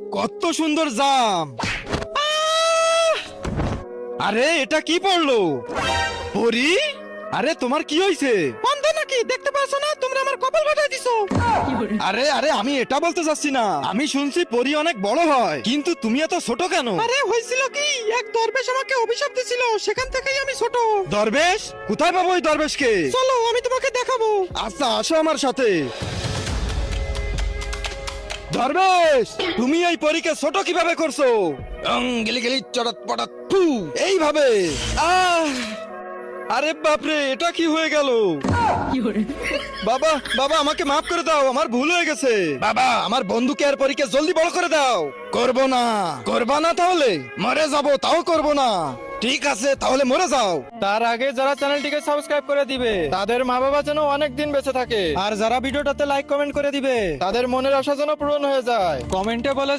কত সুন্দর জাম। আরে এটা কি পড়লো? পরি, আরে তোমার কি হয়েছে? অন্ধ নাকি দেখতে পাচ্ছ না? তোমরা আমার কপাল ফাটাই দিছো। আরে আরে আমি এটা বলতে চাচ্ছি না, আমি শুনছি পরি অনেক বড় হয়, কিন্তু তুমি এত ছোট কেন? আরে হয়েছিল কি, এক দরবেশ আমাকে অভিশাপ দিছিল, সেখান থেকেই আমি ছোট। দরবেশ? কোথায় পাবো ওই দরবেশকে? চলো আমি তোমাকে দেখাবো। আচ্ছা আসো আমার সাথে। দরবেশ, তুমি এই পরীকে ছোট কিভাবে করছো? গেলি গেলি চড়াত পড়াত ফু, এইভাবে। আহ, আরে বাপরে, এটা কি হয়ে গেল? বাবা বাবা আমাকে মাফ করে দাও, আমার ভুল হয়ে গেছে। বাবা আমার বন্ধুকে আর পরীকে জলদি বড় করে দাও। করবো না। করবা না তাহলে? মরে যাবো তাও করবো না। ঠিক আছে তাহলে মরে যাও। তার আগে যারা চ্যানেলটিকে সাবস্ক্রাইব করে দিবে তাদের মা বাবা যেন অনেক দিন বেঁচে থাকে, আর যারা ভিডিওটাতে লাইক কমেন্ট করে দিবে তাদের মনের আশা যেন পূরণ হয়ে যায়। কমেন্টে বলে